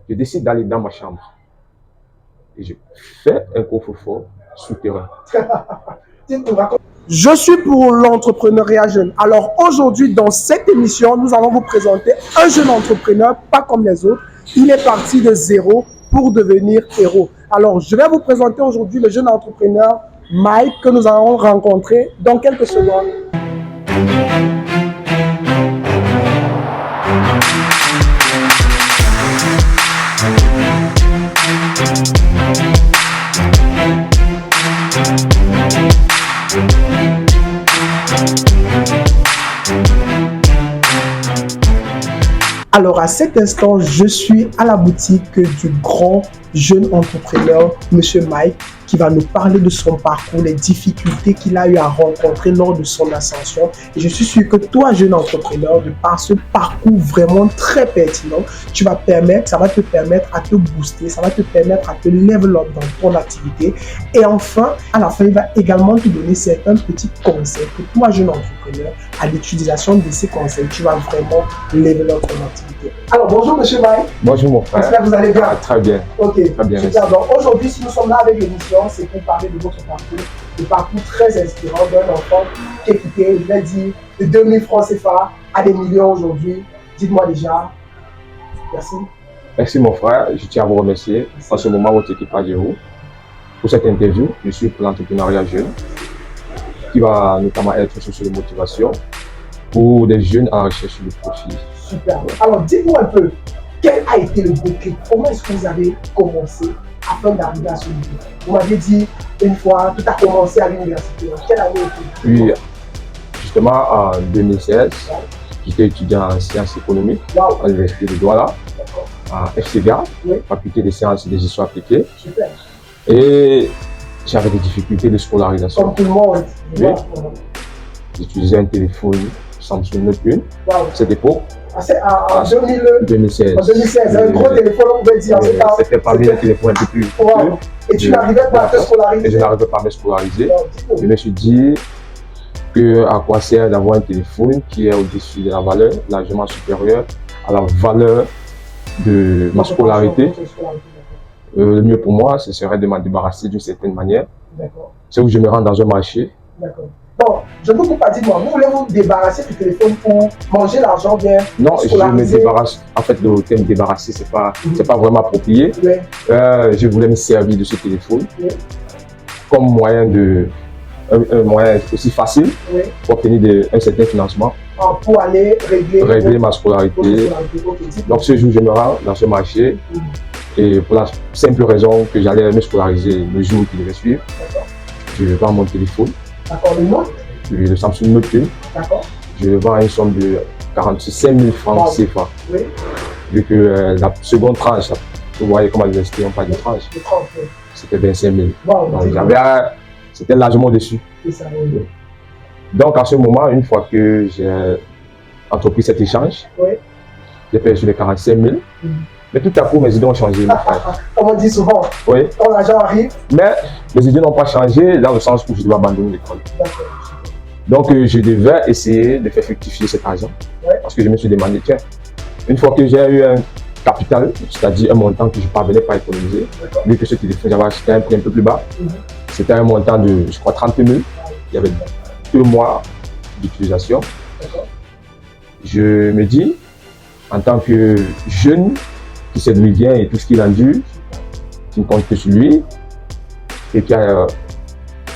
Je décide d'aller dans ma chambre. Et je fais un coffre-fort souterrain. Je suis pour l'entrepreneuriat jeune. Alors aujourd'hui, dans cette émission, nous allons vous présenter un jeune entrepreneur, pas comme les autres. Il est parti de zéro pour devenir héros. Alors, je vais vous présenter aujourd'hui le jeune entrepreneur Mike que nous allons rencontrer dans quelques secondes. Alors à cet instant, je suis à la boutique du grand jeune entrepreneur, Monsieur Mike, qui va nous parler de son parcours, les difficultés qu'il a eu à rencontrer lors de son ascension. Et je suis sûr que toi, jeune entrepreneur, de par ce parcours vraiment très pertinent, ça va te permettre à te booster, ça va te permettre à te level up dans ton activité. Et enfin, à la fin, il va également te donner certains petits conseils que toi, jeune entrepreneur, à l'utilisation de ces conseils, tu vas vraiment level up ton activité. Alors, bonjour Monsieur Mike. Bonjour mon frère. J'espère que vous allez bien. Ah, très bien. Ok, très bien. Super. Donc aujourd'hui, si nous sommes là avec l'émission, c'est pour parler de votre parcours, le parcours très inspirant d'un enfant qui est quitté, je l'ai dit, de 2000 francs CFA à des millions aujourd'hui. Dites-moi déjà. Merci. Merci mon frère, je tiens à vous remercier en ce moment votre équipage et vous pour cette interview. Je suis pour l'entrepreneuriat jeune qui va notamment être source de motivation pour des jeunes en recherche de profit. Super. Alors dites-moi un peu, quel a été le bouquet? Comment est-ce que vous avez commencé afin d'arriver à ce niveau? Vous m'avez dit une fois, tout a commencé à l'université. Quelle année était-ce? Oui, justement en 2016, j'étais étudiant en sciences économiques à l'université de Douala, à FCGA, faculté des sciences et des histoires appliquées. Super. Et j'avais des difficultés de scolarisation. Comme tout le monde. Oui. J'utilisais un téléphone Samsung Note 1 à cette époque. En 2016. En 2016, un gros téléphone, on pouvait dire. C'était parmi les téléphones un peu plus. Et tu n'arrivais pas à te scolariser. Et je n'arrivais pas à me scolariser. Je me suis dit que à quoi sert d'avoir un téléphone qui est au-dessus de la valeur, largement supérieure à la valeur de ma scolarité. Le mieux pour moi, ce serait de m'en débarrasser d'une certaine manière. C'est où je me rends dans un marché. D'accord. Bon, je ne peux pas dire, moi, vous voulez vous débarrasser du téléphone pour manger l'argent bien? Non, je me débarrasse. En fait, le terme débarrasser, c'est pas vraiment approprié. Je voulais me servir de ce téléphone comme moyen un moyen aussi facile pour obtenir un certain financement. Pour aller régler ma scolarité. Donc ce jour, je me rends dans ce marché et pour la simple raison que j'allais me scolariser le jour qui devait suivre, je vends mon téléphone. D'accord, le Note? Le Samsung Note 1. D'accord. Je le vends à une somme de 45 000 francs CFA. Oui. Vu que la seconde tranche, vous voyez comment les universités n'ont pas de tranche. C'était 25 000. Donc c'était largement dessus. Donc à ce moment, une fois que j'ai entrepris cet échange, j'ai perçu les 45 000. Mais tout à coup, mes idées ont changé. Comme on dit souvent, quand l'argent arrive. Mais mes idées n'ont pas changé dans le sens où je dois abandonner l'école. Donc je devais essayer de faire fructifier cet argent. Parce que je me suis demandé, tiens, une fois que j'ai eu un capital, c'est-à-dire un montant que je ne parvenais pas à économiser, vu que ce téléphone, j'avais acheté un prix un peu plus bas, c'était un montant de, je crois, 30 000. Il y avait 2 mois d'utilisation. Je me dis, en tant que jeune, qui sait d'où il vient et tout ce qu'il endure, qui ne compte que sur lui, et qui a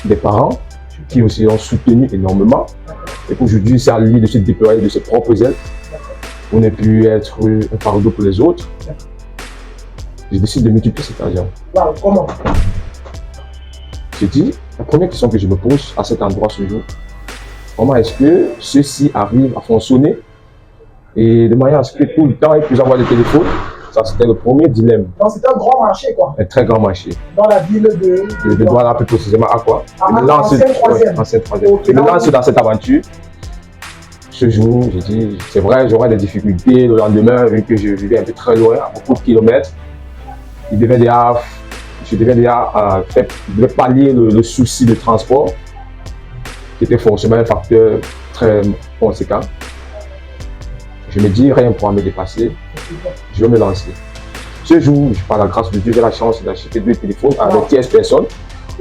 des parents qui aussi l'ont soutenu énormément, et qu'aujourd'hui c'est à lui de se déployer de ses propres ailes pour ne plus être un fardeau pour les autres. Je décide de multiplier cet argent. Comment? Je dis, la première question que je me pose à cet endroit ce jour, comment est-ce que ceci arrive à fonctionner et de manière à ce que tout le temps il puisse avoir des téléphones? Ça, c'était le premier dilemme. Donc, c'était un grand marché, quoi. Un très grand marché. Dans la ville de Douala, plus précisément à quoi? Ancienne troisième. Je me lance dans cette aventure. Ce jour, j'ai dit, c'est vrai, j'aurai des difficultés le lendemain, vu que je vivais un peu très loin, à beaucoup de kilomètres. Je devais pallier le souci de transport, qui était forcément un facteur très conséquent. Je me dis, rien ne pourra me dépasser, je vais me lancer. Ce jour, par la grâce de Dieu, j'ai la chance d'acheter 2 téléphones avec 15 personnes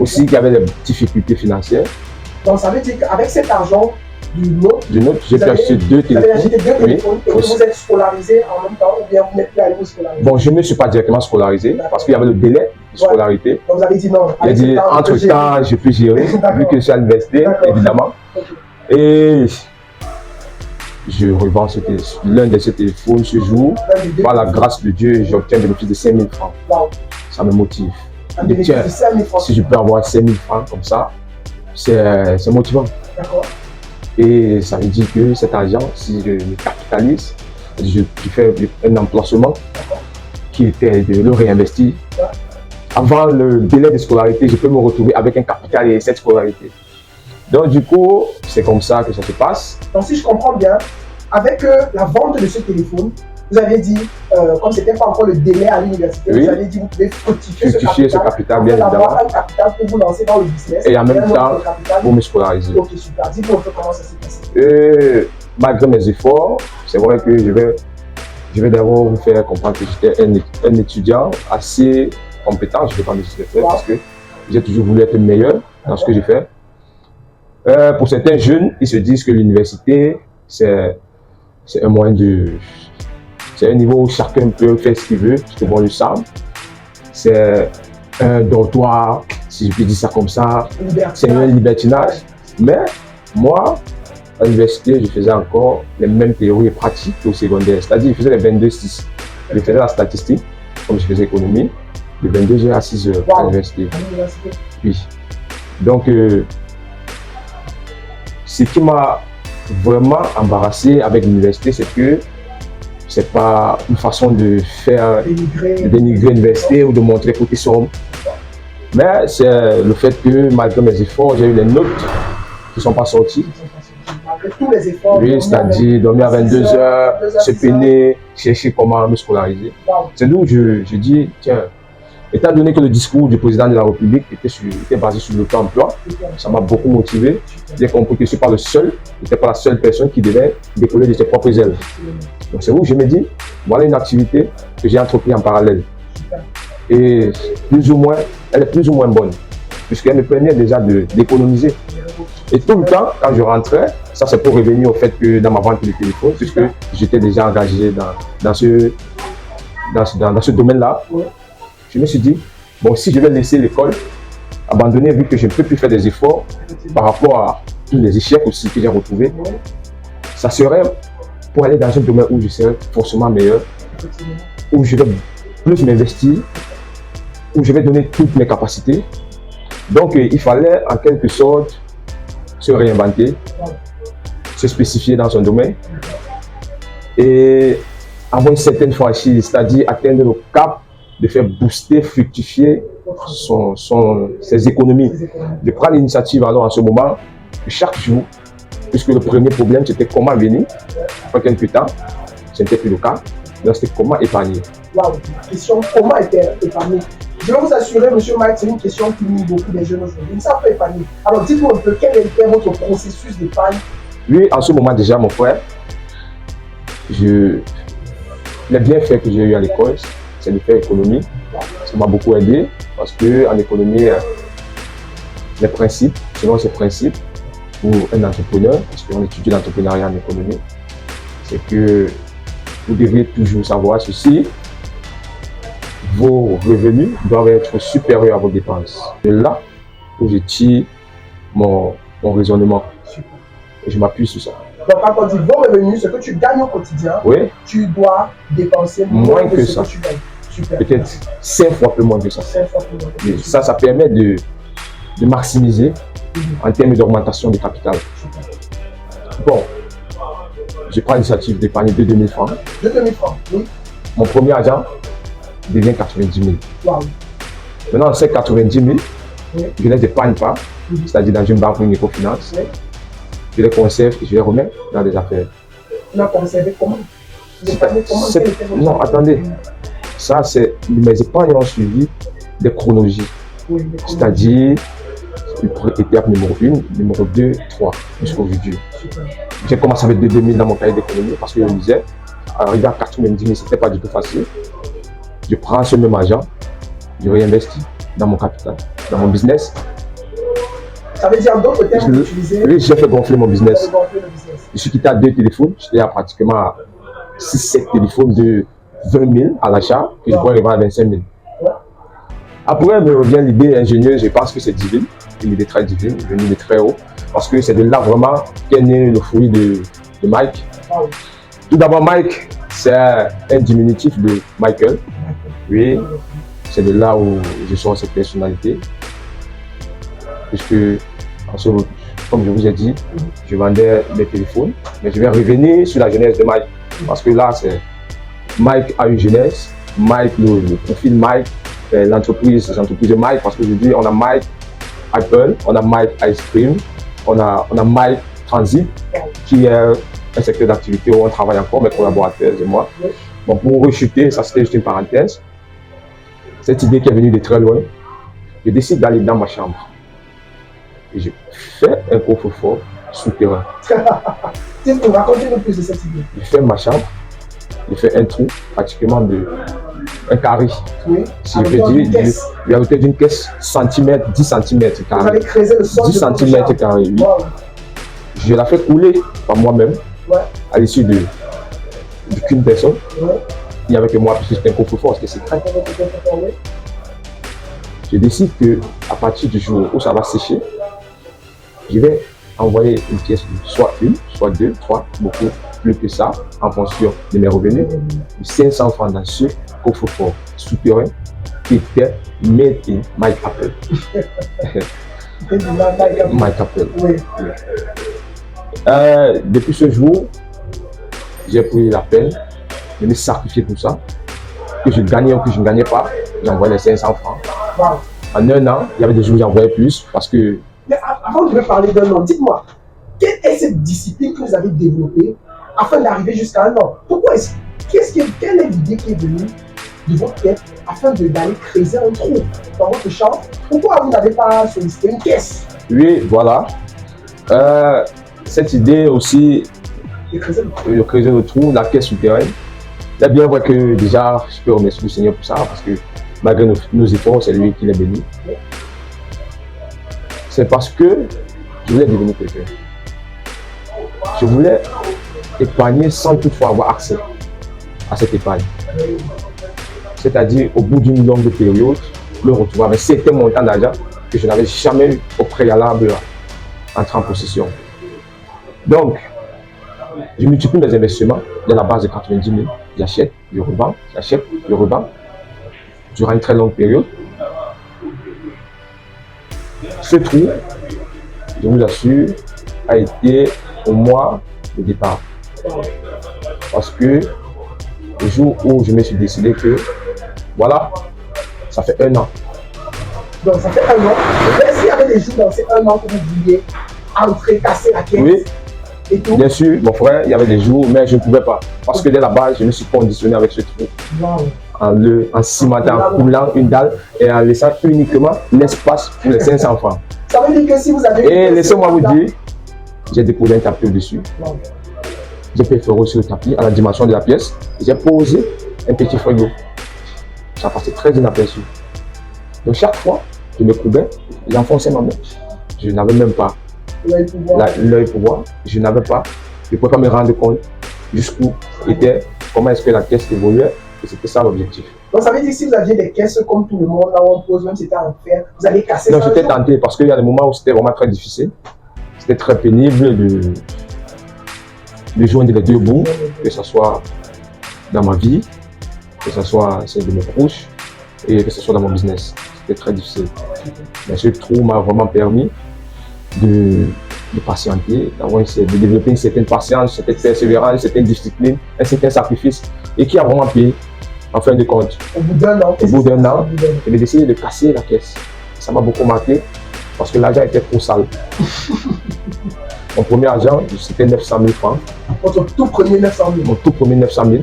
aussi qui avaient des difficultés financières. Donc ça veut dire qu'avec cet argent du nôtre, j'ai pu acheter 2 téléphones. Vous avez acheté 2 téléphones et vous êtes scolarisé en même temps ou bien vous n'êtes plus allé vous scolariser? Bon, je ne me suis pas directement scolarisé parce qu'il y avait le délai de scolarité. Donc vous avez dit non. J'ai dit entre-temps, je peux gérer vu que je suis à l'université, évidemment. Et je revends l'un de ces téléphones ce jour. Par la grâce de Dieu, j'obtiens un bénéfice de 5 000 francs. Ça me motive. Tiens, si je peux avoir 5 000 francs comme ça, c'est motivant. Et ça veut dire que cet argent, si je le capitalise, je fais un emplacement qui était de le réinvestir. Avant le délai de scolarité, je peux me retrouver avec un capital et cette scolarité. Donc du coup, c'est comme ça que ça se passe. Donc si je comprends bien, avec la vente de ce téléphone, vous avez dit, comme ce n'était pas encore le délai à l'université, vous avez dit vous pouvez fructifier ce capital bien évidemment. Avoir un capital pour vous lancer dans le business. Et en même temps, pour me scolariser. Ok, super. Dites-moi un peu comment ça s'est passé. Malgré mes efforts, c'est vrai que je vais d'abord vous faire comprendre que j'étais un étudiant assez compétent. Je ne vais pas me dire parce que j'ai toujours voulu être meilleur dans ce que je fais. Pour certains jeunes, ils se disent que l'université, c'est un moyen de... C'est un niveau où chacun peut faire ce qu'il veut, parce que bon, le savent. C'est un dortoir, si je peux dire ça comme ça. C'est un libertinage. Mais moi, à l'université, je faisais encore les mêmes théories et pratiques qu'au secondaire. C'est-à-dire, je faisais les 22-6. Je faisais la statistique, comme je faisais économie, de 22h à 6h à l'université. Oui. Donc, ce qui m'a vraiment embarrassé avec l'université, c'est que c'est pas une façon de faire dénigrer l'université ou de montrer côté sombre. Mais c'est le fait que malgré mes efforts, j'ai eu les notes qui ne sont pas sorties. Malgré tous les efforts. Oui, c'est-à-dire dormir à 22h, se peiner, chercher comment me scolariser. C'est d'où je dis, tiens, étant donné que le discours du président de la République était basé sur l'auto-emploi, ça m'a beaucoup motivé. J'ai compris que je ne suis pas le seul, je n'étais pas la seule personne qui devait décoller de ses propres ailes. Donc c'est où je me dis, voilà une activité que j'ai entreprise en parallèle. Et plus ou moins, elle est plus ou moins bonne, puisqu'elle me permet déjà d'économiser. Et tout le temps, quand je rentrais, ça c'est pour revenir au fait que dans ma vente de téléphone, puisque j'étais déjà engagé dans ce domaine-là, je me suis dit, bon, si je vais laisser l'école, abandonner vu que je ne peux plus faire des efforts par rapport à tous les échecs aussi que j'ai retrouvés, ça serait pour aller dans un domaine où je serais forcément meilleur, où je vais plus m'investir, où je vais donner toutes mes capacités. Donc, il fallait en quelque sorte se réinventer, se spécifier dans son domaine et avoir une certaine franchise, c'est-à-dire atteindre le cap de faire booster, fructifier ses économies. De prendre l'initiative alors en ce moment, chaque jour, puisque le premier problème c'était comment venir, après quelques temps, ce n'était plus le cas, donc c'était comment épargner. Waouh, la question comment épargner. Je vais vous assurer, M. Mike, c'est une question qui mue beaucoup les jeunes aujourd'hui. Ils ne savent pas épargner. Alors dites-nous un peu, quel était votre processus d'épargne? Oui, en ce moment déjà, mon frère, les bienfaits que j'ai eu à l'école, c'est de faire économie. Ça m'a beaucoup aidé parce qu'en économie, les principes, selon ces principes, pour un entrepreneur, parce qu'on étudie l'entrepreneuriat en économie, c'est que vous devriez toujours savoir ceci, vos revenus doivent être supérieurs à vos dépenses. C'est là où je tire mon raisonnement et je m'appuie sur ça. Donc quand on dit vos revenus, ce que tu gagnes au quotidien, oui, tu dois dépenser moins que ce que tu gagnes. Peut-être 5 fois plus moins que ça. 5 fois plus moins que ça. Ça permet de maximiser en termes d'augmentation de capital. Bon, je prends l'initiative d'épargner de 2 000 francs. De 2 000 francs, oui. Mon premier agent devient 90 000. Wow. Maintenant, ces 90 000, oui, je ne les épargne pas, c'est-à-dire dans une banque ou une microfinance. Oui. Je les conserve et je les remets dans des affaires. Tu l'as conservé comment? Non, attendez. Ça, c'est mes épargnes ont suivi des chronologies. Oui, c'est-à-dire, étape numéro 1, numéro 2, 3, jusqu'aujourd'hui. J'ai commencé avec 2 000 dans mon cahier d'économie parce que je me disais, arriver à 90 000, ce n'était pas du tout facile. je prends ce même argent, je réinvestis dans mon capital, dans mon business. Ça veut dire en d'autres termes, vous utilisez... Oui, j'ai fait gonfler mon business. Je suis quitté à 2 téléphones, j'étais à pratiquement 6-7 téléphones de 20 000 à l'achat, que je pourrais revendre à 25 000. Après me revient l'idée ingénieuse, je pense que c'est divine, une idée très divine, venue de très haut, parce que c'est de là vraiment qu'est né le fruit de Mike. Tout d'abord, Mike, c'est un diminutif de Michael. Oui, c'est de là où je sors cette personnalité. Puisque, comme je vous ai dit, je vendais des téléphones, mais je vais revenir sur la jeunesse de Mike. Parce que là, c'est Mike a une jeunesse, Mike, le profil Mike, l'entreprise de Mike, parce que je dis, on a Mike Apple, on a Mike Ice Cream, on a Mike Transit, qui est un secteur d'activité où on travaille encore, mes collaborateurs et moi. Bon, pour rechuter, ça c'était juste une parenthèse. Cette idée qui est venue de très loin, je décide d'aller dans ma chambre. Et je fais un coffre-fort souterrain. Racontez-nous plus de cette idée. Je fais ma chambre, je fais un trou, pratiquement un carré. Oui. Si je peux dire, il y a peut-être une caisse centimètre, 10 cm carré. Vous avez creusé le sol 10 cm carré, oui. Wow. Je la fais couler par moi-même, à l'issue qu'une personne. Il n'y avait que moi, puisque c'était un coffre-fort, parce que c'est très. Je décide qu'à partir du jour où ça va sécher, je vais envoyer une pièce, soit une, soit deux, trois, beaucoup plus que ça, en fonction de mes revenus, 500 francs dans ce coffre-fort souterrain qui était made in Mike Apple. Mike Apple. Oui. Depuis ce jour, j'ai pris la peine de me sacrifier pour ça. Que je gagnais ou que je ne gagnais pas, j'envoyais les 500 francs. Wow. En un an, il y avait des jours où j'envoyais plus parce que... Mais avant de me parler d'un an, dites-moi, quelle est cette discipline que vous avez développée afin d'arriver jusqu'à un an? Pourquoi quelle est l'idée qui est venue de votre tête afin d'aller creuser un trou dans votre chambre? Pourquoi vous n'avez pas sollicité une caisse? Oui, voilà. Cette idée aussi de creuser le trou, la caisse souterraine. C'est bien vrai que déjà, je peux remercier le Seigneur pour ça, parce que malgré nos efforts, c'est lui qui l'a béni. C'est parce que je voulais devenir quelqu'un. Je voulais épargner sans toutefois avoir accès à cette épargne. C'est-à-dire, au bout d'une longue période, le retrouver avec certains montants d'argent que je n'avais jamais eu au préalable entrer en possession. Donc, je multiplie mes investissements de la base de 90 000. J'achète, je revends, j'achète, je revends. Durant une très longue période. Ce trou, je vous assure, a été au mois de départ. Parce que le jour où je me suis décidé que, voilà, ça fait un an. Donc ça fait un an. Est-ce qu'il y avait des jours dans ces un an que vous vouliez entrer, casser la caisse? Oui. Et tout? Bien sûr, mon frère, il y avait des jours, mais je ne pouvais pas. Parce que dès la base, je me suis conditionné avec ce trou. Wow. En cimentant, en coulant une dalle et en laissant uniquement l'espace pour les 500 francs. Ça veut dire que si vous avez... Et laissez-moi vous dire, j'ai déposé un tapis au-dessus. Wow. J'ai perforé sur le tapis à la dimension de la pièce. J'ai posé un petit frigo. Ça passait très inaperçu. Donc chaque fois, je me courbais, j'enfonçais ma main. Je n'avais même pas l'œil pour voir. Je n'avais pas, je ne pouvais pas me rendre compte jusqu'où était, comment est-ce que la caisse évoluait. Et c'était ça l'objectif. Donc ça veut dire que si vous aviez des caisses comme tout le monde, là où on pose, même si c'était en fer, vous allez casser ça? Non, j'étais tenté parce qu'il y a des moments où c'était vraiment très difficile. C'était très pénible de joindre les deux bouts, que ce soit dans ma vie, que ce soit celle de mes proches et que ce soit dans mon business. C'était très difficile. Mais ce trou m'a vraiment permis de patienter, de développer une certaine patience, une certaine persévérance, une certaine discipline, un certain sacrifice et qui a vraiment payé en fin de compte. Au bout d'un an, j'ai décidé de casser la caisse. Ça m'a beaucoup marqué parce que l'argent était trop sale. Mon premier argent, c'était 900 000 francs. Votre tout premier 900 000? Mon tout premier 900 000.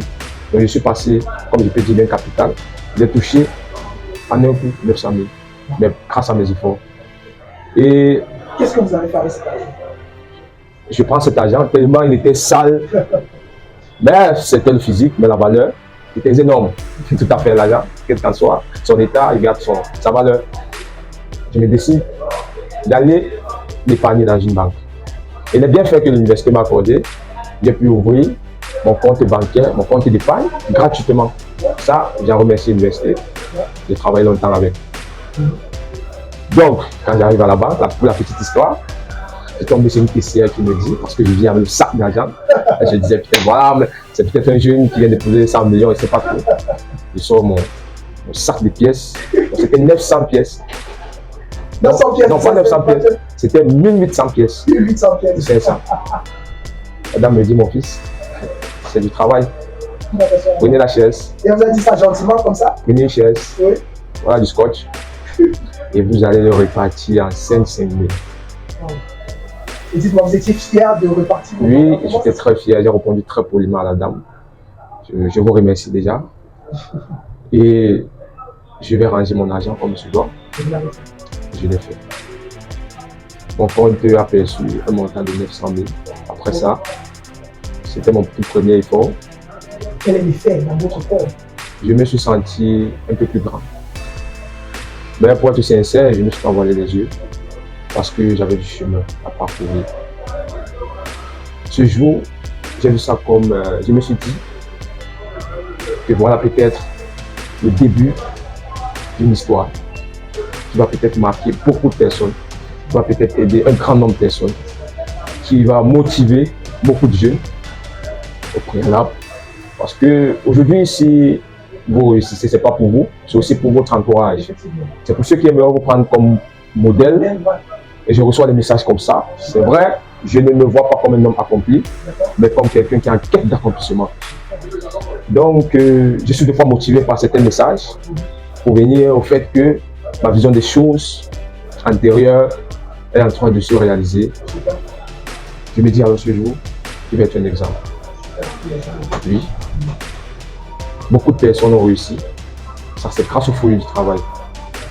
Donc je suis passé, comme je peux dire, d'un capital. J'ai touché en un coup 900 000, mais grâce à mes efforts. Et qu'est-ce que vous avez fait avec cet argent? Je prends cet argent tellement il était sale. Mais c'était le physique, mais la valeur, C'était énorme. Tout à fait l'argent, quel qu'en soit son état, il garde sa valeur. Je me décide d'aller l'épargner dans une banque. Et les bienfaits que l'université m'a accordé, j'ai pu ouvrir mon compte bancaire, mon compte d'épargne gratuitement. Ça, j'ai remercié l'université. J'ai travaillé longtemps avec. Donc, quand j'arrive à la banque, pour la petite histoire, j'ai tombé sur une caissière qui me dit, parce que je viens avec le sac d'argent, je disais peut-être voilà, c'est peut-être un jeune qui vient de poser 100 millions et c'est pas trop. Je sors mon sac de pièces, c'était 900 pièces. 900 pièces. Non, pas 900 pièces, c'était 1800 pièces. 1800 pièces. 500. La dame me dit, mon fils, c'est du travail. Prenez la chaise. Et vous avez dit ça gentiment comme ça? Prenez une chaise. Oui. Voilà du scotch. Et vous allez le répartir en 5 000. Et dites-moi, vous étiez fier de repartir? Oui, j'étais très fier. J'ai répondu très poliment à la dame. Je vous remercie déjà. Et je vais ranger mon argent comme je dois. Je l'ai fait. Mon compte a perçu un montant de 900 000. Après ça, c'était mon tout premier effort. Quel est l'effet dans votre corps? Je me suis senti un peu plus grand. Mais pour être sincère, je me suis envolé les yeux parce que j'avais du chemin à parcourir. Ce jour, j'ai vu ça comme, je me suis dit que voilà peut-être le début d'une histoire qui va peut-être marquer beaucoup de personnes, qui va peut-être aider un grand nombre de personnes, qui va motiver beaucoup de jeunes au préalable. Parce que aujourd'hui, si vous réussissez, ce n'est pas pour vous, c'est aussi pour votre entourage. C'est pour ceux qui aimeraient vous prendre comme modèle. Et je reçois des messages comme ça. C'est vrai, je ne me vois pas comme un homme accompli, mais comme quelqu'un qui est en quête d'accomplissement. Donc, je suis des fois motivé par certains messages pour venir au fait que ma vision des choses antérieures est en train de se réaliser. Je me dis alors ce jour, il va être un exemple. Oui. Beaucoup de personnes ont réussi. Ça, c'est grâce au fruit du travail.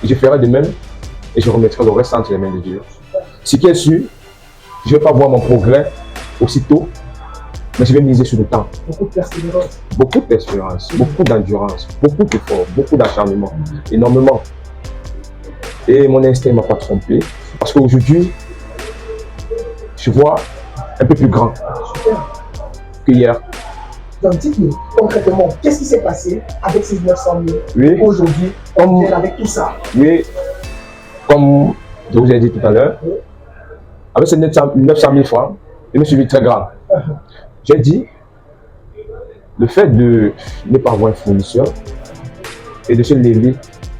Et je ferai de même et je remettrai le reste entre les mains de Dieu. Ce qui est sûr, je ne vais pas voir mon progrès aussitôt, mais je vais miser sur le temps. Beaucoup de persévérance. Beaucoup de persévérance, beaucoup d'endurance, beaucoup d'efforts, beaucoup d'acharnement, énormément. Et mon instinct ne m'a pas trompé, parce qu'aujourd'hui, je vois un peu plus grand que hier. Donc dites-nous concrètement, qu'est-ce qui s'est passé avec ces 900 000 Oui. Aujourd'hui, avec tout ça? Oui, comme je vous ai dit tout à l'heure, avec ces 900 000 francs, je me suis vu très grand. J'ai dit, le fait de ne pas avoir un fournisseur et de se lever,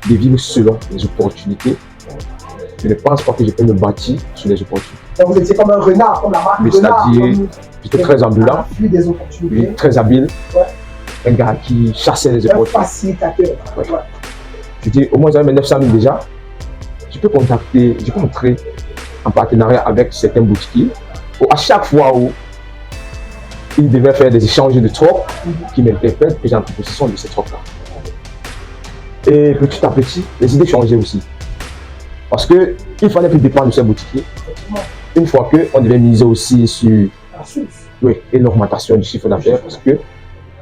de vivre selon les opportunités, je ne pense pas que je peux me bâtir sur les opportunités. Donc vous étiez comme un renard, comme la marque Mais renard. c'est-à-dire, j'étais très ambulant, Des opportunités. oui, très habile, Ouais. un gars qui chassait les Un opportunités. facilitateur. Ouais. Je dis, au moins j'avais mes 900 000 déjà, je peux contacter, je peux entrer en partenariat avec certains boutiquiers. À chaque fois où ils devaient faire des échanges de trocs qui m'interpellent, que j'ai en possession de ces trocs-là. Et petit à petit, les idées changeaient aussi. Parce qu'il fallait plus dépendre de ces boutiquiers. Une fois qu'on devait miser aussi sur oui, et l'augmentation du chiffre d'affaires, parce que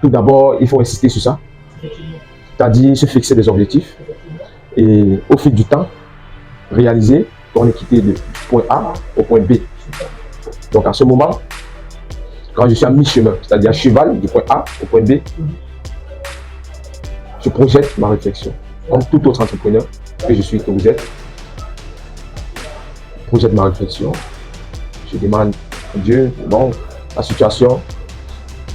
tout d'abord, il faut insister sur ça. C'est-à-dire se fixer des objectifs et au fil du temps, réaliser ton équité de point A au point B. Donc à ce moment, quand je suis à mi-chemin, c'est-à-dire à cheval du point A au point B, je projette ma réflexion. Comme tout autre entrepreneur que je suis, que vous êtes, je projette ma réflexion. Je demande à Dieu, bon, la situation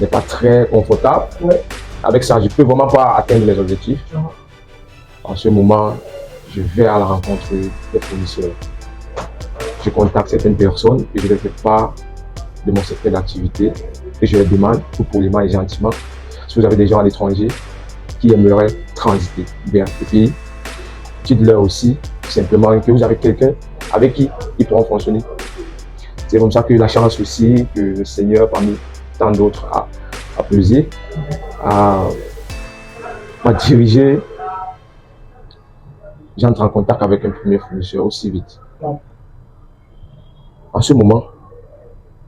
n'est pas très confortable. Ouais. Avec ça, je ne peux vraiment pas atteindre mes objectifs. En ce moment, je vais à la rencontre des fournisseurs. Je contacte certaines personnes et je leur fais part de mon secteur d'activité et je leur demande tout poliment et gentiment si vous avez des gens à l'étranger qui aimeraient transiter vers le pays. Dites-leur aussi simplement que vous avez quelqu'un avec qui ils pourront fonctionner. C'est comme ça que la chance aussi que le Seigneur parmi tant d'autres a pesé, m'a dirigé. J'entre en contact avec un premier fournisseur aussi vite. En ce moment,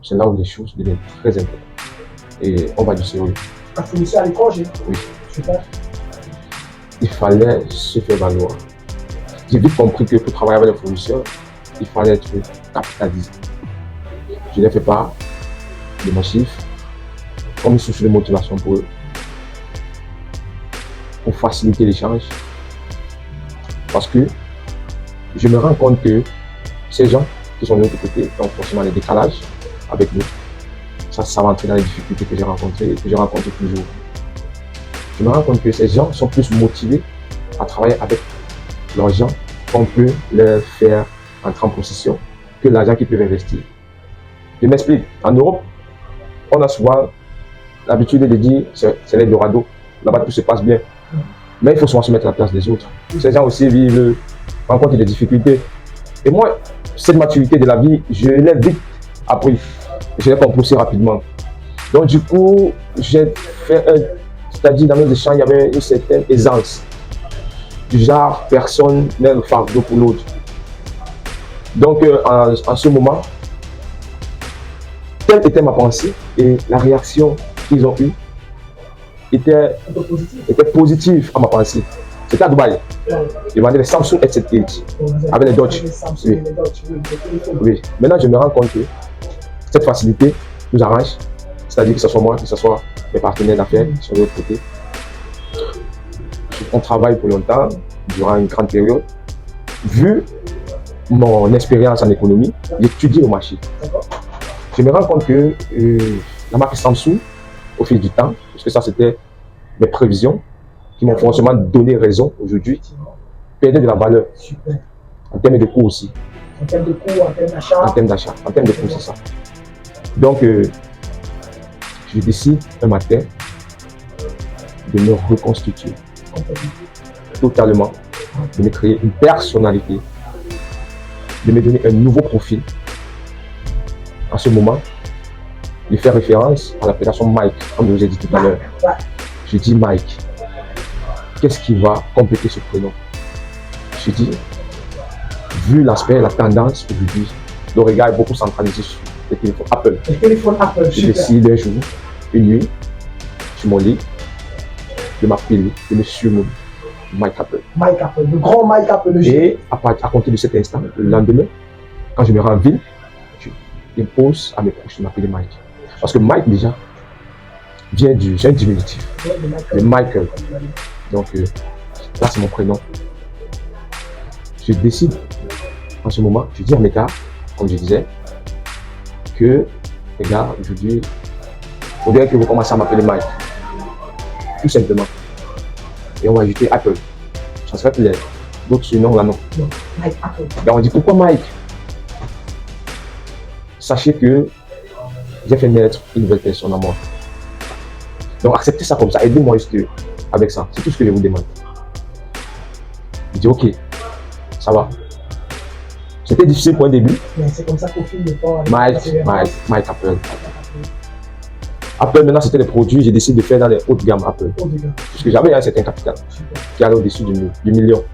c'est là où les choses deviennent très importantes. Et on va du sérieux. Un fournisseur à l'étranger? Oui. Super. Il fallait se faire valoir. J'ai vite compris que pour travailler avec les fournisseurs, il fallait être capitalisé. Je n'ai fait pas de mon chiffre comme une source de motivation pour eux, pour faciliter l'échange. Parce que je me rends compte que ces gens qui sont de l'autre côté ont forcément des décalages avec nous. Ça va entrer dans les difficultés que j'ai rencontrées et que je rencontre toujours. Je me rends compte que ces gens sont plus motivés à travailler avec l'argent qu'on peut leur faire entrer en possession que l'argent qu'ils peuvent investir. Je m'explique. En Europe, on a souvent l'habitude de dire c'est l'Eldorado. Là-bas, tout se passe bien. Mais il faut souvent se mettre à la place des autres. Ces gens aussi rencontrent des difficultés. Et moi, cette maturité de la vie, je l'ai vite appris. Je l'ai compris aussi rapidement. Donc du coup, j'ai fait c'est-à-dire dans nos échanges, il y avait une certaine aisance. Du genre, personne n'est le fardeau pour l'autre. Donc en ce moment, telle était ma pensée et la réaction qu'ils ont eue était positive à ma pensée. C'était à Dubaï. Ils vendaient les Samsung S7 avec les Dodge. Oui. Oui. Maintenant, je me rends compte que cette facilité nous arrange. C'est-à-dire que ce soit moi, que ce soit mes partenaires d'affaires sur l'autre côté. On travaille pour longtemps, durant une grande période. Vu mon expérience en économie, j'étudie le marché. Je me rends compte que la marque Samsung, au fil du temps, parce que ça c'était mes prévisions, qui m'ont forcément donné raison aujourd'hui, perdait de la valeur. Super. En termes de coût aussi. En termes de coût, en termes d'achat. En termes d'achat, en termes de coût, c'est ça. Donc, je décide un matin de me reconstituer totalement, de me créer une personnalité, de me donner un nouveau profil. En ce moment, de faire référence à l'appellation Mike, comme je vous ai dit tout à l'heure. Je dis Mike. Qu'est-ce qui va compléter ce prénom? Je dis, vu l'aspect, la tendance aujourd'hui, le regard est beaucoup centralisé sur les téléphones Apple. Les téléphones Apple, je décide un jour, une nuit, sur mon lit, de m'appeler, de me surnommer Mike Apple. Mike Apple, le grand Mike Apple. Et à compter de cet instant, le lendemain, quand je me rends en ville, je impose à mes proches de m'appeler Mike. Parce que Mike déjà vient j'ai un diminutif, de Michael. Donc là c'est mon prénom. Je décide en ce moment, je dis à mes gars, comme je disais, que les gars, aujourd'hui, il faudrait que vous commencez à m'appeler Mike. Tout simplement. Et on va ajouter Apple. Ça serait que d'autres surnoms là non. Mike Apple. Et on dit pourquoi Mike? Sachez que j'ai fait naître une nouvelle personne en moi. Donc acceptez ça comme ça, aidez-moi juste avec ça. C'est tout ce que je vous demande. Je dis ok, ça va. C'était difficile pour un début. Mais c'est comme ça qu'au fil du temps, Mike Apple. Apple, maintenant c'était les produits, j'ai décidé de faire dans les hautes gammes Apple. Parce que j'avais un certain capital qui allait au-dessus du million.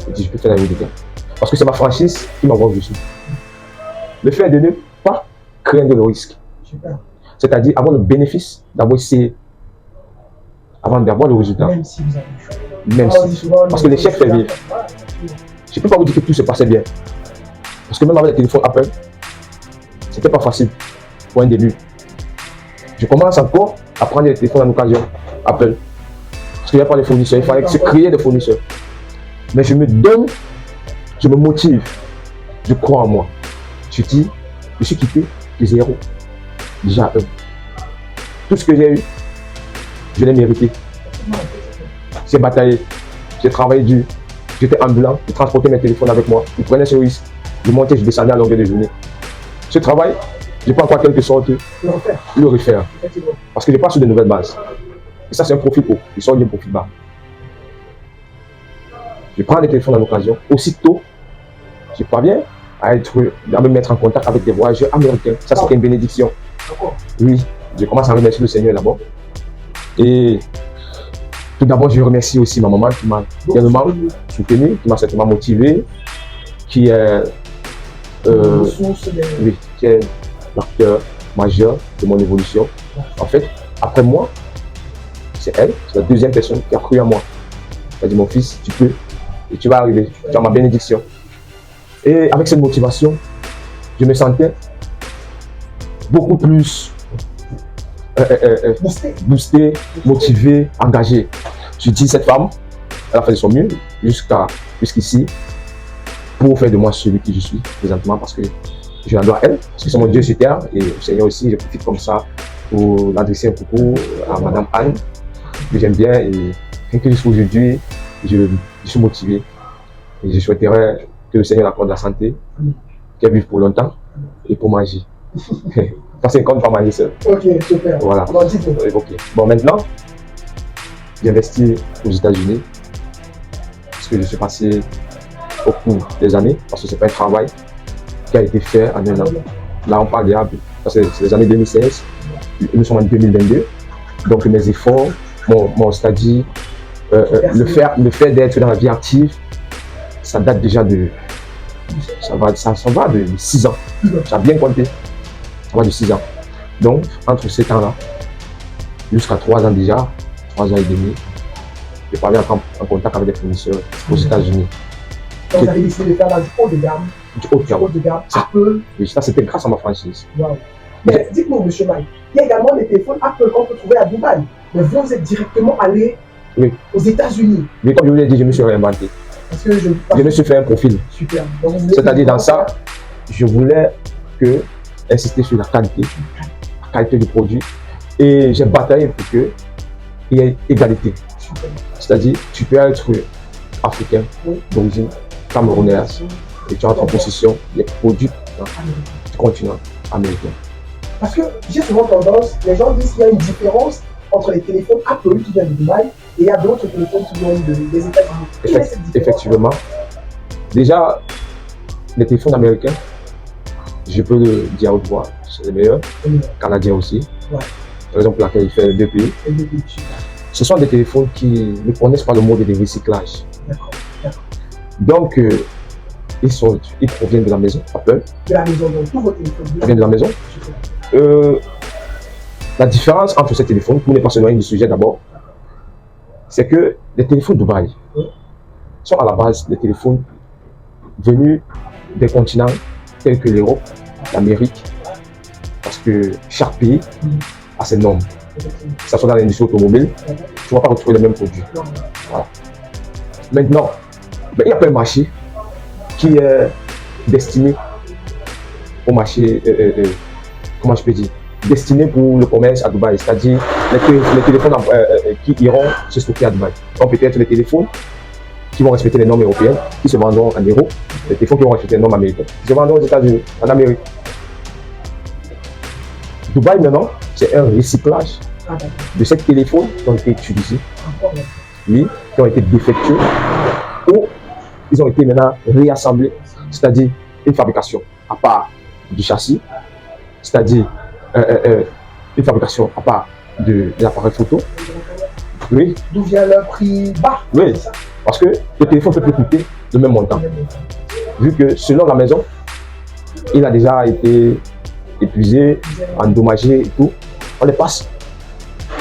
Je dis je peux faire la haute gamme. Parce que c'est ma franchise qui m'envoie au-dessus. Le fait de ne pas craindre le risque. C'est-à-dire avoir le bénéfice d'avoir essayé avant d'avoir le résultat. Même si vous avez échoué. Même si. Parce que l'échec fait vivre. Je ne peux pas vous dire que tout se passait bien. Parce que même avec les téléphones Apple, c'était pas facile pour un début. Je commence encore à prendre les téléphones en occasion Apple. Parce qu'il n'y a pas de fournisseurs, il fallait se créer des fournisseurs. Mais je me donne, je me motive, je crois en moi. Je dis, je suis quitté de zéro. Déjà un. Tout ce que j'ai eu, je l'ai mérité. J'ai bataillé, j'ai travaillé dur, j'étais ambulant, je transportais mes téléphones avec moi, je prenais ce risque, je montais, je descendais à longueur de journée. Ce travail, je peux encore quelque sorte le refaire. Parce que je passe sur de nouvelles bases. Et ça, c'est un profil haut, je sors d'un profil bas. Je prends les téléphones à l'occasion, aussitôt, je parviens à me mettre en contact avec des voyageurs américains. Ça, c'était une bénédiction. Oui, je commence à remercier le Seigneur d'abord. Et tout d'abord, je remercie aussi ma maman qui m'a également soutenu, qui m'a certainement motivé, qui est l'acteur majeur de mon évolution. En fait, après moi, c'est elle, c'est la deuxième personne qui a cru en moi. Elle a dit, mon fils, tu peux, et tu vas arriver, tu as ma bénédiction. Et avec cette motivation, je me sentais beaucoup plus boosté, motivé, engagé. Je dis, cette femme, elle a fait de son mieux jusqu'ici pour faire de moi celui qui je suis présentement, parce que je l'adore elle, parce que c'est mon Dieu sur terre, et le Seigneur aussi, je profite comme ça pour l'adresser un coucou à Madame Anne, que j'aime bien, et rien que jusqu'à aujourd'hui, je suis motivé, et je souhaiterais que le Seigneur accorde la santé, qu'elle vive pour longtemps, et pour manger. Parce qu'on ne compte pas manger seul. Ok, super. Voilà. Okay. Bon, maintenant, j'ai investi aux États-Unis, parce que je suis passé au cours des années, parce que c'est pas un travail qui a été fait en un an. Là, on parle déjà, parce que c'est les années 2016, nous sommes en 2022, donc mes efforts, mon study, le fait d'être dans la vie active, ça date déjà de, ça va de 6 ans, ça a bien compté, ça va de 6 ans. Donc, entre ces temps-là, jusqu'à 3 ans déjà, 3 ans et demi, je parlais en contact avec des fournisseurs aux États-Unis. Donc, vous avez décidé de faire là du haut de gamme. Du haut de gamme. Apple. Oui, ça c'était grâce à ma franchise. Wow. Mais dites-moi, monsieur Mike, il y a également des téléphones Apple qu'on peut trouver à Dubaï. Mais vous êtes directement allé aux États-Unis. Mais comme je vous l'ai dit, je me suis réinventé. Parce que je me suis fait un profil. Super. C'est-à-dire dans ça, je voulais insister sur la qualité du produit. Et j'ai bataillé pour qu'il y ait égalité. C'est-à-dire, tu peux être africain, d'origine camerounaise, et tu rentres en possession des produits du continent américain. Parce que j'ai souvent tendance, les gens disent qu'il y a une différence entre les téléphones Apple qui viennent de Dubaï et il y a d'autres téléphones qui viennent des États-Unis. Effectivement. Déjà, les téléphones américains, je peux le dire à haute voix, c'est les meilleurs. Canadiens aussi. Ouais. Raison pour laquelle il fait les deux pays. Ce sont des téléphones qui ne connaissent pas le mode de recyclage. Donc, ils proviennent de la maison Apple. De la maison, donc tous vos téléphones. Ils viennent de la maison. La différence entre ces téléphones, pour ne pas se noyer du sujet d'abord, c'est que les téléphones Dubaï sont à la base des téléphones venus des continents tels que l'Europe, l'Amérique, parce que chaque pays a ses normes. Que ce soit dans l'industrie automobile, tu ne vas pas retrouver les mêmes produits. Voilà. Maintenant, il y a pas un marché qui est destiné au marché, comment je peux dire, destiné pour le commerce à Dubaï, c'est-à-dire les téléphones qui iront se stocker à Dubaï. Donc peut-être les téléphones qui vont respecter les normes européennes, qui se vendront en euros, les téléphones qui vont respecter les normes américaines, qui se vendront aux États-Unis, en Amérique. Dubaï maintenant, c'est un recyclage de ces téléphones qui ont été utilisés, oui, qui ont été défectueux, ou ils ont été maintenant réassemblés, c'est-à-dire une fabrication à part du châssis, c'est-à-dire une fabrication à part de l'appareil photo. Oui. D'où vient le prix bas? Oui, parce que le téléphone peut plus coûter le même montant. Vu que selon la maison, il a déjà été épuisé, endommagé et tout, on les passe.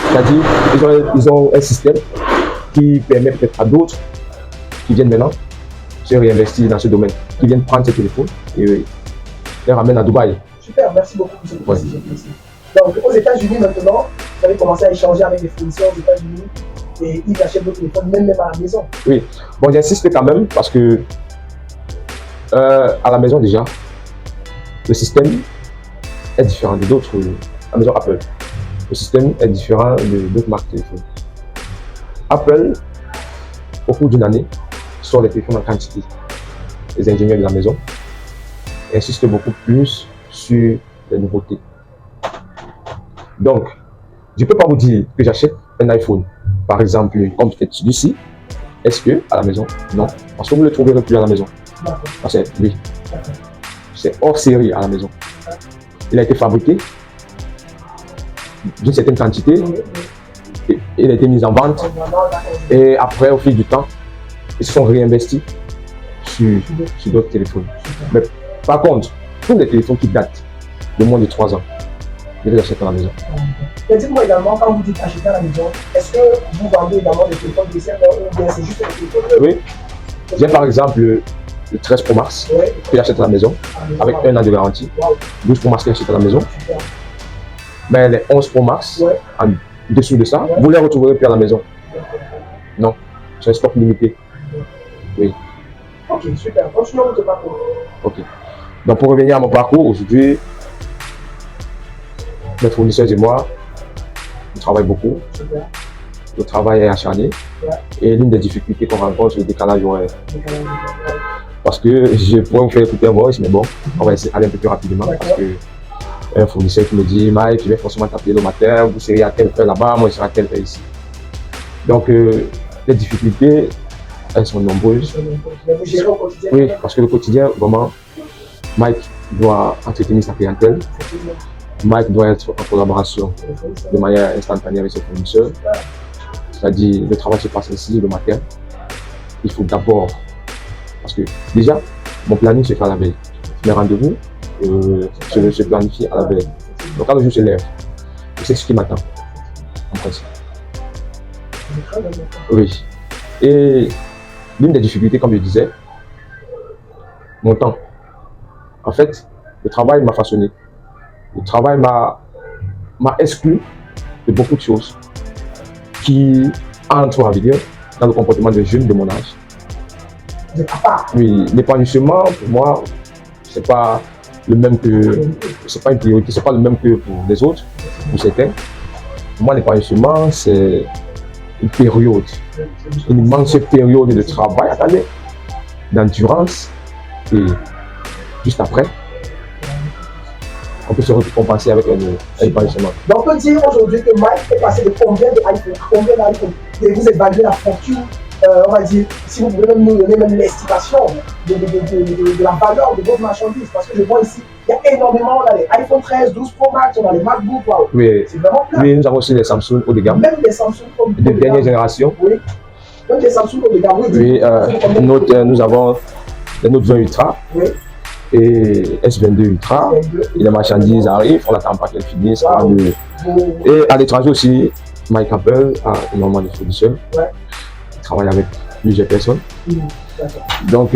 C'est-à-dire, ils ont un système qui permet peut-être à d'autres qui viennent maintenant se réinvestir dans ce domaine, qui viennent prendre ces téléphones et les ramènent à Dubaï. Super, merci beaucoup pour cette précision. Donc, aux États-Unis maintenant, vous avez commencé à échanger avec les fournisseurs aux États-Unis et ils achètent vos téléphones même à la maison. Oui, bon, j'insiste quand même parce que à la maison déjà, le système est différent de d'autres, la maison Apple. Le système est différent de d'autres marques de téléphones. Apple, au cours d'une année, sort les téléphones en quantité. Les ingénieurs de la maison insistent beaucoup plus sur les nouveautés. Donc, je ne peux pas vous dire que j'achète un iPhone, par exemple, comme celui-ci. Est-ce que à la maison? Non, parce que vous ne le trouverez plus à la maison. Parce que oui, c'est hors série à la maison. Il a été fabriqué d'une certaine quantité, et il a été mis en vente, et après, au fil du temps, ils se sont réinvestis sur d'autres téléphones. Mais par contre, tous les téléphones qui datent de moins de 3 ans, je les achète à la maison. Mais dites-moi également, quand vous dites acheter à la maison, est-ce que vous vendez également des téléphones d'essai ou bien c'est juste des téléphones? Oui. J'ai par exemple le 13 Pro Max que j'achète à la maison avec 1 an de garantie. 12 Pro Max que j'achète à la maison. Mais les 11 Pro Max, en dessous de ça, vous les retrouverez plus à la maison. Non, c'est un stock limité. Oui. Ok, super. Continuons votre parcours. Ok. Donc pour revenir à mon parcours, aujourd'hui, mes fournisseurs et moi, on travaille beaucoup. Super. Le travail est acharné. Et l'une des difficultés qu'on rencontre, c'est le décalage horaire. Parce que je pourrais vous faire écouter un voice, mais bon, on va essayer d'aller un peu plus rapidement. Parce que un fournisseur qui me dit, Mike, je vais forcément t'appeler le matin, vous serez à telle heure là-bas, moi je serai à telle heure ici. Donc les difficultés, elles sont nombreuses. Vous gérez au quotidien? Oui, parce que le quotidien, vraiment, Mike doit entretenir sa clientèle. Mike doit être en collaboration de manière instantanée avec ses fournisseurs. C'est-à-dire, le travail se passe ainsi le matin. Il faut d'abord, parce que déjà, mon planning se fait à la veille. Mes rendez-vous se planifient à la veille. Donc quand le jour se lève, je sais ce qui m'attend, en principe. Oui. Et l'une des difficultés, comme je disais, mon temps. En fait, le travail m'a façonné. Le travail m'a exclu de beaucoup de choses qui entrent en vigueur dans le comportement des jeunes de mon âge. Oui, l'épanouissement, pour moi, c'est pas le même que, c'est pas une priorité, c'est pas le même que pour les autres, pour certains. Pour moi, l'épanouissement, c'est une période, une immense période de travail, attendez, d'endurance, et juste après, on peut se récompenser avec un épanouissement. Donc on peut dire aujourd'hui que Mike est passé de combien d'iPhone à combien d'iPhone? Et vous évaluez la fortune, on va dire, si vous pouvez même nous donner même l'estimation de la valeur de votre marchandise. Parce que je vois ici, il y a énormément, on a les iPhone 13, 12 Pro Max, on a les MacBook, wow. Oui. C'est vraiment plein. Oui, nous avons aussi les Samsung haut de gamme. Même les Samsung de dernière génération. Oui. Même les Samsung haut de gamme. Oui, nous avons les Note 20 Ultra. Oui. Et S22 Ultra, et les marchandises arrivent, on n'attend pas qu'elles finissent. Wow. Et à l'étranger aussi, Mike Apple a énormément de fournisseurs. Il travaille avec plusieurs personnes. Donc,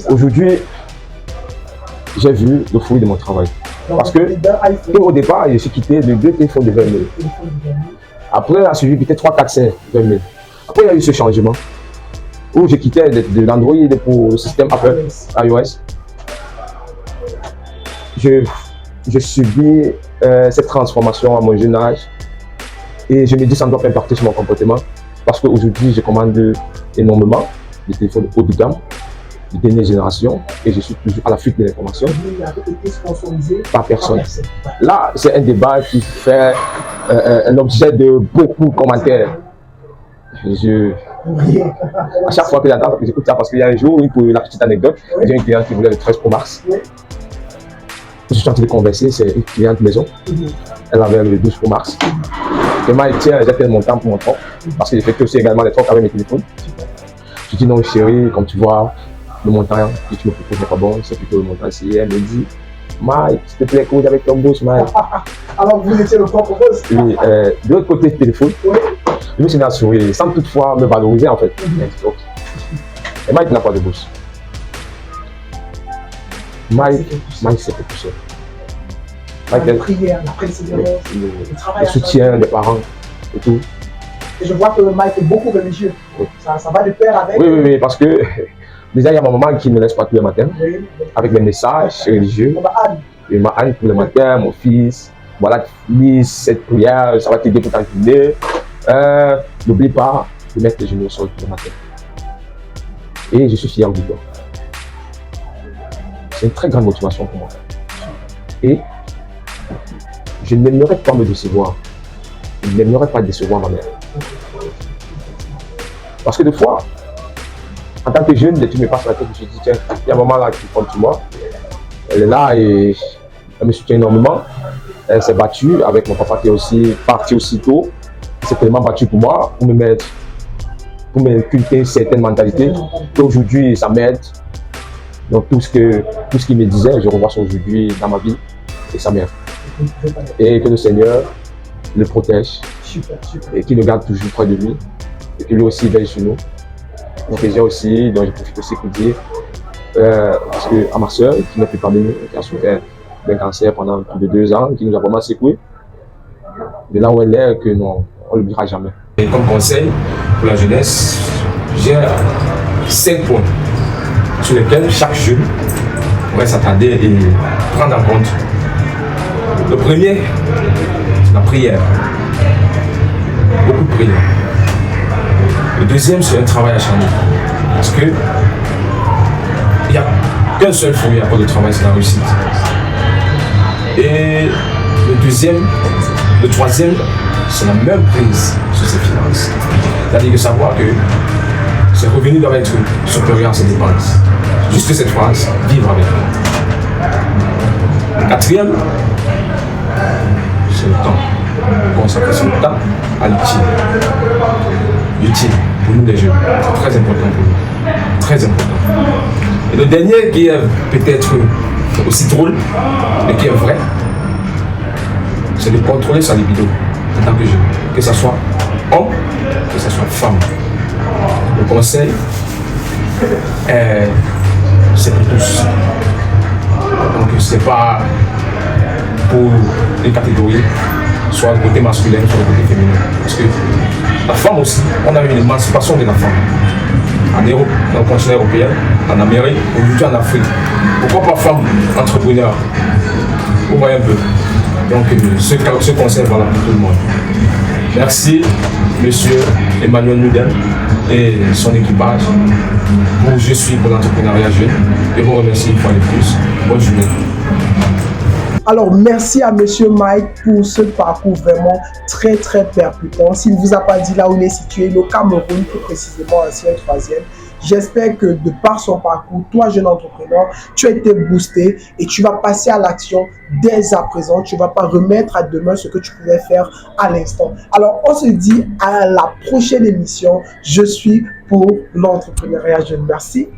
aujourd'hui, j'ai vu le fruit de mon travail. Parce que au départ, je suis quitté de 2 téléphones de 20 000. Après, il a suivi peut-être 3, 4, 5, 20 000. Après, il y a eu ce changement où je quittais de l'Android pour le système Apple, iOS. Je subis cette transformation à mon jeune âge et je me dis que ça doit impacter sur mon comportement parce qu'aujourd'hui, je commande énormément de téléphones haut de gamme, de dernière génération et je suis toujours à la fuite de l'information par personne. Là, c'est un débat qui fait un objet de beaucoup de commentaires. À chaque fois que j'entends, j'écoute ça parce qu'il y a un jour, pour la petite anecdote, j'ai une cliente qui voulait le 13 Pro Max. Je suis en train de converser, c'est une cliente maison. Elle avait le 12 Pro Max. Et moi, tiens, j'ai fait mon temps pour mon troc parce que j'effectue aussi également les trocs avec mes téléphones. Je dis non, chérie, comme tu vois, le montant que tu me proposes n'est pas bon, c'est plutôt le montant ici. Elle me dit, Mike, s'il te plaît, cause avec ton boss, Mike. Alors vous étiez le propre boss? Oui, de l'autre côté du téléphone. Je me suis mis à sourire sans toutefois me valoriser en fait. Et Mike n'a pas de boss. Mike c'est fait tout seul. La prière, la persévérance, le soutien des parents et tout. Et je vois que Mike est beaucoup religieux. Oui. Ça va de pair avec. Oui, parce que déjà il y a ma maman qui ne me laisse pas tous les matins avec mes messages religieux. Et ma Anne tous les matins, mon fils, voilà, lis cette prière, ça va t'aider pour t'enculer. N'oublie pas de mettre les genoux au sol tous les matins. Et je suis fier de toi. C'est une très grande motivation pour moi. Et je n'aimerais pas me décevoir. Je n'aimerais pas décevoir ma mère. Parce que des fois, en tant que jeune, tu me passes la tête, je me dis, tiens, il y a un moment là qui compte sur moi. Elle est là et elle me soutient énormément. Elle s'est battue avec mon papa qui est aussi parti aussitôt. Il s'est tellement battu pour moi, pour me mettre, pour m'inculquer une certaine mentalité. Aujourd'hui, ça m'aide. Donc tout ce qu'il me disait, je revois ça aujourd'hui dans ma vie et ça m'aide. Et que le Seigneur le protège Super, super. et qu'il le garde toujours près de lui et que lui aussi veille sur nous. Mon plaisir aussi, donc je profite aussi pour dire parce que à ma soeur qui n'est plus parmi nous, qui a souffert d'un cancer pendant plus de 2 ans, qui nous a vraiment secoué, de là où elle est, que non, on ne l'oubliera jamais. Et comme conseil pour la jeunesse, j'ai 5 points sur lesquels chaque jeune pourrait s'attarder et prendre en compte. Le premier, c'est la prière. Beaucoup de prière. Le deuxième, c'est un travail acharné. Parce que il n'y a qu'un seul fruit à cause du travail, c'est la réussite. Et le troisième, c'est la même prise sur ses finances. C'est-à-dire que savoir que ses revenus doivent être supérieurs à ses dépenses. Juste cette phrase, vivre avec. Le quatrième, c'est le temps. Consacrer son temps à l'utile. L'utile pour nous les jeunes, c'est très important pour nous. Très important. Et le dernier qui est peut-être aussi drôle, mais qui est vrai, c'est de contrôler sa libido en tant que jeune. Que ce soit homme, que ce soit femme. Le conseil, c'est pour tous. Donc c'est pas pour les catégories, soit le côté masculin, soit le côté féminin. Parce que la femme aussi, on a eu une émancipation de la femme. En Europe, dans le continent européen, en Amérique, aujourd'hui en Afrique. Pourquoi pas femme entrepreneur? Vous voyez un peu. Donc ce conseil est valable pour tout le monde. Merci, monsieur Emmanuel Noudel et son équipage pour Je suis pour l'entrepreneuriat jeune. Et vous remercie une fois de plus. Bonne journée. Alors, merci à Monsieur Mike pour ce parcours vraiment très, très percutant. S'il ne vous a pas dit là où il est situé, le Cameroun, plus précisément ancien 3e. J'espère que de par son parcours, toi, jeune entrepreneur, tu as été boosté et tu vas passer à l'action dès à présent. Tu ne vas pas remettre à demain ce que tu pouvais faire à l'instant. Alors, on se dit à la prochaine émission. Je suis pour l'entrepreneuriat jeune. Merci.